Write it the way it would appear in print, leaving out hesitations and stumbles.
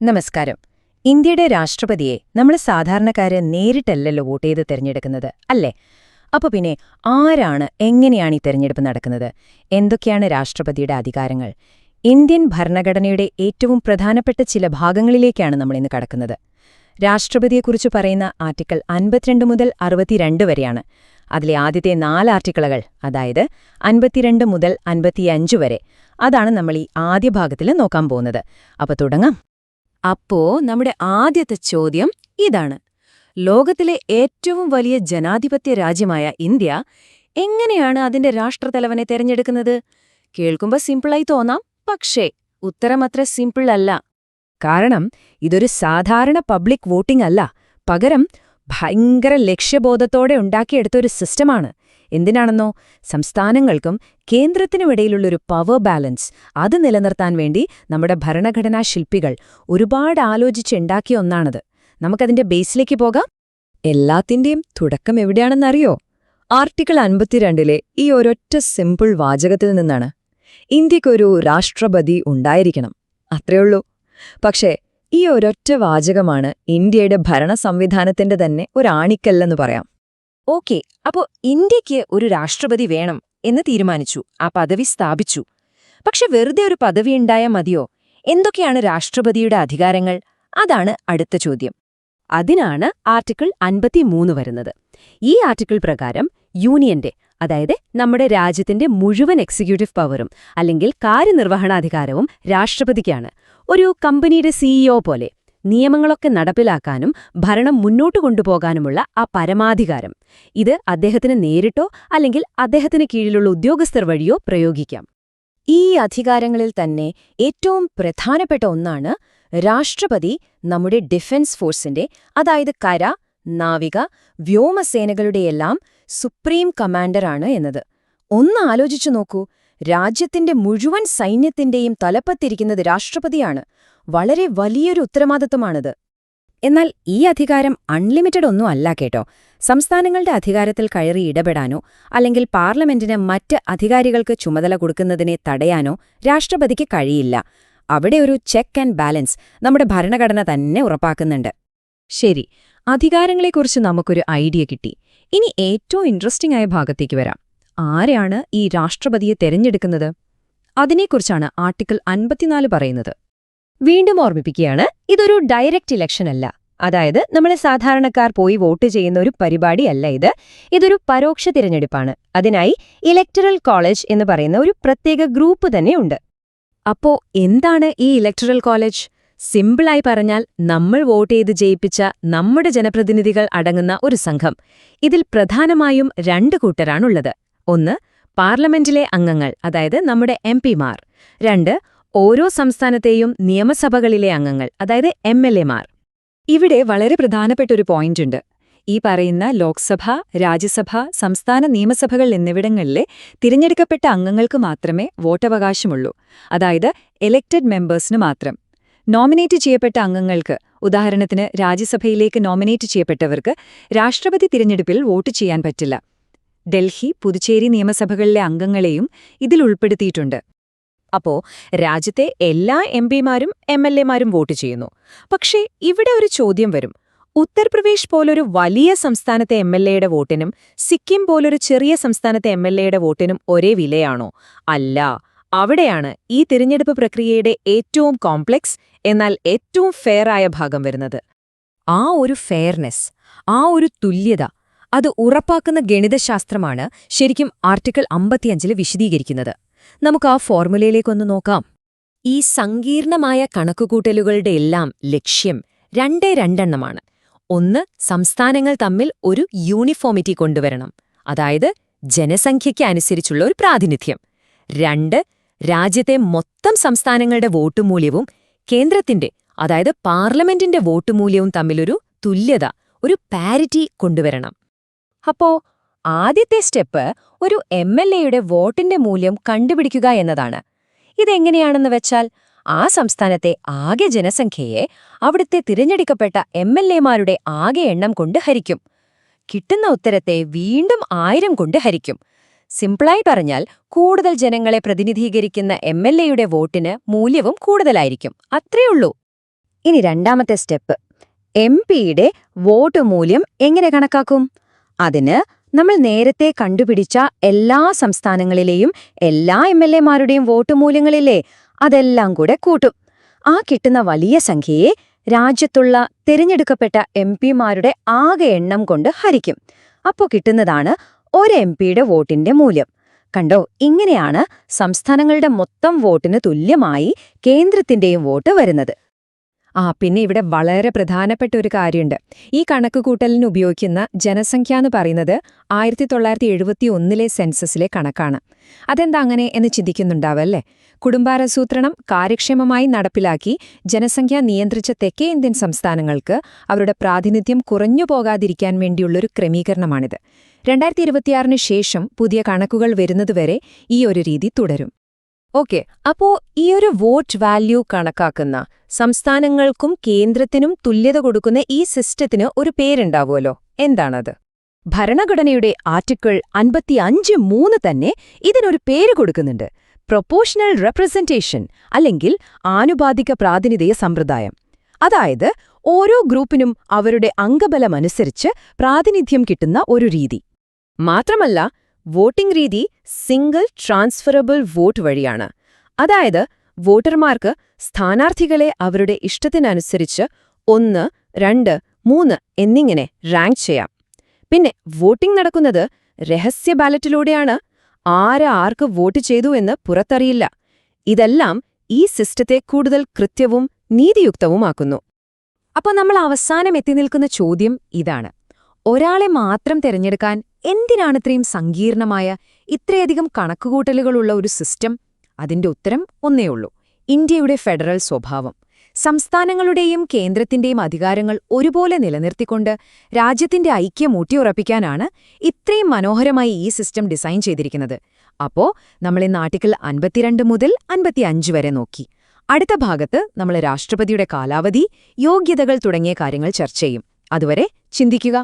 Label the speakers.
Speaker 1: നമസ്കാരം. ഇന്ത്യയുടെ രാഷ്ട്രപതിയെ നമ്മൾ സാധാരണക്കാര് നേരിട്ടല്ലല്ലോ വോട്ട് ചെയ്ത് തിരഞ്ഞെടുക്കുന്നത്, അല്ലേ? അപ്പൊ പിന്നെ ആരാണ്, എങ്ങനെയാണ് ഈ തിരഞ്ഞെടുപ്പ് നടക്കുന്നത്? എന്തൊക്കെയാണ് രാഷ്ട്രപതിയുടെ അധികാരങ്ങൾ? ഇന്ത്യൻ ഭരണഘടനയുടെ ഏറ്റവും പ്രധാനപ്പെട്ട ചില ഭാഗങ്ങളിലേക്കാണ് നമ്മളിന്ന് കടക്കുന്നത്. രാഷ്ട്രപതിയെക്കുറിച്ച് പറയുന്ന ആർട്ടിക്കിൾ 52 മുതൽ 62 വരെയാണ്. അതിലെ ആദ്യത്തെ 4 ആർട്ടിക്കിളുകൾ, അതായത് 52 മുതൽ 55 വരെ, അതാണ് നമ്മൾ ഈ ആദ്യ ഭാഗത്തിൽ നോക്കാൻ പോകുന്നത്. അപ്പൊ തുടങ്ങാം. അപ്പോ നമ്മുടെ ആദ്യത്തെ ചോദ്യം ഇതാണ്: ലോകത്തിലെ ഏറ്റവും വലിയ ജനാധിപത്യ രാജ്യമായ ഇന്ത്യ എങ്ങനെയാണ് അതിന്റെ രാഷ്ട്രത്തലവനെ തെരഞ്ഞെടുക്കുന്നത്? കേൾക്കുമ്പോൾ സിമ്പിളായി തോന്നാം, പക്ഷേ ഉത്തരമത്ര സിമ്പിൾ അല്ല. കാരണം ഇതൊരു സാധാരണ പബ്ലിക് വോട്ടിംഗ് അല്ല, പകരം ഭയങ്കര ലക്ഷ്യബോധത്തോടെ ഉണ്ടാക്കിയെടുത്ത ഒരു സിസ്റ്റമാണ്. എന്തിനാണെന്നോ, സംസ്ഥാനങ്ങൾക്കും കേന്ദ്രത്തിനുമിടയിലുള്ളൊരു പവർ ബാലൻസ് അത് നിലനിർത്താൻ വേണ്ടി നമ്മുടെ ഭരണഘടനാ ശില്പികൾ ഒരുപാട് ആലോചിച്ചുണ്ടാക്കിയ ഒന്നാണത്. നമുക്കതിന്റെ ബേസിലേക്ക് പോകാം. എല്ലാത്തിന്റെയും തുടക്കം എവിടെയാണെന്നറിയോ? ആർട്ടിക്കിൾ 52 ഈ ഒരൊറ്റ സിമ്പിൾ വാചകത്തിൽ നിന്നാണ്. ഇന്ത്യക്കൊരു രാഷ്ട്രപതി ഉണ്ടായിരിക്കണം, അത്രയുള്ളൂ. പക്ഷേ ഈ ഒരൊറ്റ വാചകമാണ് ഇന്ത്യയുടെ ഭരണ സംവിധാനത്തിന്റെ തന്നെ ഒരാണിക്കല്ലെന്ന് പറയാം. ഓക്കെ, അപ്പോ ഇന്ത്യക്ക് ഒരു രാഷ്ട്രപതി വേണം എന്ന് തീരുമാനിച്ചു, ആ പദവി സ്ഥാപിച്ചു. പക്ഷെ വെറുതെ ഒരു പദവി ഉണ്ടായാൽ മതിയോ? എന്തൊക്കെയാണ് രാഷ്ട്രപതിയുടെ അധികാരങ്ങൾ? അതാണ് അടുത്ത ചോദ്യം. അതിനാണ് ആർട്ടിക്കിൾ 53 വരുന്നത്. ഈ ആർട്ടിക്കിൾ പ്രകാരം യൂണിയന്റെ, അതായത് നമ്മുടെ രാജ്യത്തിന്റെ മുഴുവൻ എക്സിക്യൂട്ടീവ് പവറും അല്ലെങ്കിൽ കാര്യനിർവഹണാധികാരവും രാഷ്ട്രപതിക്കാണ്. ഒരു കമ്പനിയുടെ സിഇഒ പോലെ നിയമങ്ങളൊക്കെ നടപ്പിലാക്കാനും ഭരണം മുന്നോട്ടു കൊണ്ടുപോകാനുമുള്ള ആ പരമാധികാരം, ഇത് അദ്ദേഹത്തിന് നേരിട്ടോ അല്ലെങ്കിൽ അദ്ദേഹത്തിന് കീഴിലുള്ള ഉദ്യോഗസ്ഥർ വഴിയോ പ്രയോഗിക്കാം. ഈ അധികാരങ്ങളിൽ തന്നെ ഏറ്റവും പ്രധാനപ്പെട്ട ഒന്നാണ് രാഷ്ട്രപതി നമ്മുടെ ഡിഫൻസ് ഫോഴ്സിന്റെ, അതായത് കര, നാവിക, വ്യോമസേനകളുടെയെല്ലാം സുപ്രീം കമാൻഡറാണ് എന്നത്. ഒന്ന് ആലോചിച്ചു നോക്കൂ, രാജ്യത്തിന്റെ മുഴുവൻ സൈന്യത്തിന്റെയും തലപ്പത്തിരിക്കുന്നത് രാഷ്ട്രപതിയാണ്. വളരെ വലിയൊരു ഉത്തരവാദിത്വമാണിത്. എന്നാൽ ഈ അധികാരം അൺലിമിറ്റഡ് ഒന്നും അല്ല കേട്ടോ. സംസ്ഥാനങ്ങളുടെ അധികാരത്തിൽ കയറി ഇടപെടാനോ അല്ലെങ്കിൽ പാർലമെന്റിന് മറ്റ് അധികാരികൾക്ക് ചുമതല കൊടുക്കുന്നതിനെ തടയാനോ രാഷ്ട്രപതിക്ക് കഴിയില്ല. അവിടെ ഒരു ചെക്ക് ആൻഡ് ബാലൻസ് നമ്മുടെ ഭരണഘടന തന്നെ ഉറപ്പാക്കുന്നുണ്ട്. ശരി, അധികാരങ്ങളെക്കുറിച്ച് നമുക്കൊരു ഐഡിയ കിട്ടി. ഇനി ഏറ്റവും ഇൻട്രസ്റ്റിംഗ് ആയ ഭാഗത്തേക്ക് വരാം. ആരെയാണ് ഈ രാഷ്ട്രപതിയെ തെരഞ്ഞെടുക്കുന്നത്? അതിനെക്കുറിച്ചാണ് ആർട്ടിക്കിൾ 54 പറയുന്നത്. വീണ്ടും ഓർമ്മിപ്പിക്കുകയാണ്, ഇതൊരു ഡയറക്റ്റ് ഇലക്ഷൻ അല്ല. അതായത് നമ്മൾ സാധാരണക്കാർ പോയി വോട്ട് ചെയ്യുന്ന ഒരു പരിപാടിയല്ല ഇത്. ഇതൊരു പരോക്ഷ തിരഞ്ഞെടുപ്പാണ്. അതിനായി ഇലക്ടറൽ കോളേജ് എന്ന് പറയുന്ന ഒരു പ്രത്യേക ഗ്രൂപ്പ് തന്നെയുണ്ട്. അപ്പോ എന്താണ് ഈ ഇലക്ടറൽ കോളേജ്? സിമ്പിളായി പറഞ്ഞാൽ, നമ്മൾ വോട്ട് ചെയ്ത് ജയിപ്പിച്ച നമ്മുടെ ജനപ്രതിനിധികൾ അടങ്ങുന്ന ഒരു സംഘം. ഇതിൽ പ്രധാനമായും 2 കൂട്ടരാണുള്ളത്. ഒന്ന്, പാർലമെന്റിലെ അംഗങ്ങൾ, അതായത് നമ്മുടെ എംപിമാർ. 2, ഓരോ സംസ്ഥാനത്തെയും നിയമസഭകളിലെ അംഗങ്ങൾ, അതായത് എംഎൽഎമാർ. ഇവിടെ വളരെ പ്രധാനപ്പെട്ട ഒരു പോയിന്റുണ്ട്. ഈ പറയുന്ന ലോക്സഭ, രാജ്യസഭ, സംസ്ഥാന നിയമസഭകൾ എന്നിവിടങ്ങളിലെ തിരഞ്ഞെടുക്കപ്പെട്ട അംഗങ്ങൾക്ക് മാത്രമേ വോട്ടവകാശമുള്ളൂ. അതായത് എലക്റ്റഡ് മെമ്പേഴ്സിന് മാത്രം. നോമിനേറ്റ് ചെയ്യപ്പെട്ട അംഗങ്ങൾക്ക്, ഉദാഹരണത്തിന് രാജ്യസഭയിലേക്ക് നോമിനേറ്റ് ചെയ്യപ്പെട്ടവർക്ക് രാഷ്ട്രപതി തിരഞ്ഞെടുപ്പിൽ വോട്ട് ചെയ്യാൻ പറ്റില്ല. ഡൽഹി, പുതുച്ചേരി നിയമസഭകളിലെ അംഗങ്ങളെയും ഇതിൽ ഉൾപ്പെടുത്തിയിട്ടുണ്ട്. അപ്പോ രാജ്യത്തെ എല്ലാ എംപിമാരും എംഎൽഎമാരും വോട്ട് ചെയ്യുന്നു. പക്ഷേ ഇവിടെ ഒരു ചോദ്യം വരും. ഉത്തർപ്രദേശ് പോലൊരു വലിയ സംസ്ഥാനത്തെ എംഎൽഎയുടെ വോട്ടിനും സിക്കിം പോലൊരു ചെറിയ സംസ്ഥാനത്തെ എംഎൽഎയുടെ വോട്ടിനും ഒരേ വിലയാണോ? അല്ല. അവിടെയാണ് ഈ തിരഞ്ഞെടുപ്പ് പ്രക്രിയയുടെ ഏറ്റവും കോംപ്ലക്സ് എന്നാൽ ഏറ്റവും ഫെയർ ആയ ഭാഗം വരുന്നത്. ആ ഒരു ഫെയർനെസ്, ആ ഒരു തുല്യത, അത് ഉറപ്പാക്കുന്ന ഗണിതശാസ്ത്രമാണ് ശരിക്കും ആർട്ടിക്കിൾ 55 വിശദീകരിക്കുന്നത്. നമുക്ക് ആ ഫോർമുലയിലേക്കൊന്ന് നോക്കാം. ഈ സങ്കീർണമായ കണക്കുകൂട്ടലുകളുടെ എല്ലാം ലക്ഷ്യം 2 ഒന്ന്, സംസ്ഥാനങ്ങൾ തമ്മിൽ ഒരു യൂണിഫോമിറ്റി കൊണ്ടുവരണം, അതായത് ജനസംഖ്യയ്ക്ക് അനുസരിച്ചുള്ള ഒരു പ്രാതിനിധ്യം. 2, രാജ്യത്തെ മൊത്തം സംസ്ഥാനങ്ങളുടെ വോട്ടുമൂല്യവും കേന്ദ്രത്തിന്റെ, അതായത് പാർലമെന്റിന്റെ വോട്ടുമൂല്യവും തമ്മിലൊരു തുല്യത, ഒരു പാരിറ്റി കൊണ്ടുവരണം. അപ്പോ ആദ്യത്തെ സ്റ്റെപ്പ് ഒരു എംഎൽഎയുടെ വോട്ടിന്റെ മൂല്യം കണ്ടുപിടിക്കുക എന്നതാണ്. ഇതെങ്ങനെയാണെന്ന് വെച്ചാൽ, ആ സംസ്ഥാനത്തെ ആകെ ജനസംഖ്യയെ അവിടുത്തെ തിരഞ്ഞെടുക്കപ്പെട്ട എംഎൽഎമാരുടെ ആകെ എണ്ണം കൊണ്ട് ഹരിക്കും. കിട്ടുന്ന ഉത്തരത്തെ വീണ്ടും 1000 കൊണ്ട് ഹരിക്കും. സിംപിളായി പറഞ്ഞാൽ, കൂടുതൽ ജനങ്ങളെ പ്രതിനിധീകരിക്കുന്ന എംഎൽഎയുടെ വോട്ടിന് മൂല്യവും കൂടുതലായിരിക്കും. അത്രയുള്ളൂ. ഇനി രണ്ടാമത്തെ സ്റ്റെപ്പ്, MP-യുടെ വോട്ട് മൂല്യം എങ്ങനെ കണക്കാക്കും? അതിന് നമ്മൾ നേരത്തെ കണ്ടുപിടിച്ച എല്ലാ സംസ്ഥാനങ്ങളിലെയും എല്ലാ MLA-മാരുടെയും വോട്ട് മൂല്യങ്ങളില്ലേ, അതെല്ലാം കൂടെ കൂട്ടും. ആ കിട്ടുന്ന വലിയ സംഖ്യയെ രാജ്യത്തുള്ള തിരഞ്ഞെടുക്കപ്പെട്ട MP-മാരുടെ ആകെ എണ്ണം കൊണ്ട് ഹരിക്കും. അപ്പോൾ കിട്ടുന്നതാണ് ഒരു MP-യുടെ വോട്ടിന്റെ മൂല്യം. കണ്ടോ, ഇങ്ങനെയാണ് സംസ്ഥാനങ്ങളുടെ മൊത്തം വോട്ടിന് തുല്യമായി കേന്ദ്രത്തിന്റെയും വോട്ട് വരുന്നത്. പിന്നെ ഇവിടെ വളരെ പ്രധാനപ്പെട്ട ഒരു കാര്യമുണ്ട്. ഈ കണക്കുകൂട്ടലിന് ഉപയോഗിക്കുന്ന ജനസംഖ്യ എന്ന് പറയുന്നത് 1971 സെൻസസിലെ കണക്കാണ്. അതെന്താ അങ്ങനെ എന്ന് ചിന്തിക്കുന്നുണ്ടാവല്ലേ? കുടുംബാസൂത്രണം കാര്യക്ഷമമായി നടപ്പിലാക്കി ജനസംഖ്യ നിയന്ത്രിച്ച തെക്കേ ഇന്ത്യൻ സംസ്ഥാനങ്ങൾക്ക് അവരുടെ പ്രാതിനിധ്യം കുറഞ്ഞു പോകാതിരിക്കാൻ വേണ്ടിയുള്ളൊരു ക്രമീകരണമാണിത്. 2026 ശേഷം പുതിയ കണക്കുകൾ വരുന്നതുവരെ ഈ ഒരു രീതി തുടരും. ഓക്കെ, അപ്പോ ഈയൊരു വോട്ട് വാല്യൂ കണക്കാക്കുന്ന, സംസ്ഥാനങ്ങൾക്കും കേന്ദ്രത്തിനും തുല്യത കൊടുക്കുന്ന ഈ സിസ്റ്റത്തിന് ഒരു പേരുണ്ടാവുമല്ലോ, എന്താണത്? ഭരണഘടനയുടെ ആർട്ടിക്കിൾ 55(3) തന്നെ ഇതിനൊരു പേര് കൊടുക്കുന്നുണ്ട്: പ്രൊപ്പോഷണൽ റെപ്രസെന്റേഷൻ, അല്ലെങ്കിൽ ആനുപാതിക പ്രാതിനിധ്യ സമ്പ്രദായം. അതായത് ഓരോ ഗ്രൂപ്പിനും അവരുടെ അംഗബലമനുസരിച്ച് പ്രാതിനിധ്യം കിട്ടുന്ന ഒരു രീതി. മാത്രമല്ല, വോട്ടിംഗ് രീതി സിംഗിൾ ട്രാൻസ്ഫറബിൾ വോട്ട് വഴിയാണ്. അതായത് വോട്ടർമാർക്ക് സ്ഥാനാർത്ഥികളെ അവരുടെ ഇഷ്ടത്തിനനുസരിച്ച് 1, 2, 3 എന്നിങ്ങനെ റാങ്ക് ചെയ്യാം. പിന്നെ വോട്ടിംഗ് നടക്കുന്നത് രഹസ്യ ബാലറ്റിലൂടെയാണ്. ആർക്ക് വോട്ട് ചെയ്തു എന്ന് പുറത്തറിയില്ല. ഇതെല്ലാം ഈ സിസ്റ്റത്തെ കൂടുതൽ കൃത്യവും നീതിയുക്തവുമാക്കുന്നു. അപ്പോൾ നമ്മൾ അവസാനം എത്തി നിൽക്കുന്ന ചോദ്യം ഇതാണ്: ഒരാളെ മാത്രം തിരഞ്ഞെടുക്കാൻ എന്തിനാണിത്രയും സങ്കീർണമായ, ഇത്രയധികം കണക്കുകൂട്ടലുകളുള്ള ഒരു സിസ്റ്റം? അതിന്റെ ഉത്തരം ഒന്നേയുള്ളൂ: ഇന്ത്യയുടെ ഫെഡറൽ സ്വഭാവം. സംസ്ഥാനങ്ങളുടെയും കേന്ദ്രത്തിന്റെയും അധികാരങ്ങൾ ഒരുപോലെ നിലനിർത്തിക്കൊണ്ട് രാജ്യത്തിന്റെ ഐക്യം ഊട്ടിയുറപ്പിക്കാനാണ് ഇത്രയും മനോഹരമായി ഈ സിസ്റ്റം ഡിസൈൻ ചെയ്തിരിക്കുന്നത്. അപ്പോ നമ്മളിന്ന് ആർട്ടിക്കിൾ 52 മുതൽ 55 വരെ നോക്കി. അടുത്ത ഭാഗത്ത് നമ്മൾ രാഷ്ട്രപതിയുടെ കാലാവധി, യോഗ്യതകൾ തുടങ്ങിയ കാര്യങ്ങൾ ചർച്ച ചെയ്യും. അതുവരെ ചിന്തിക്കുക.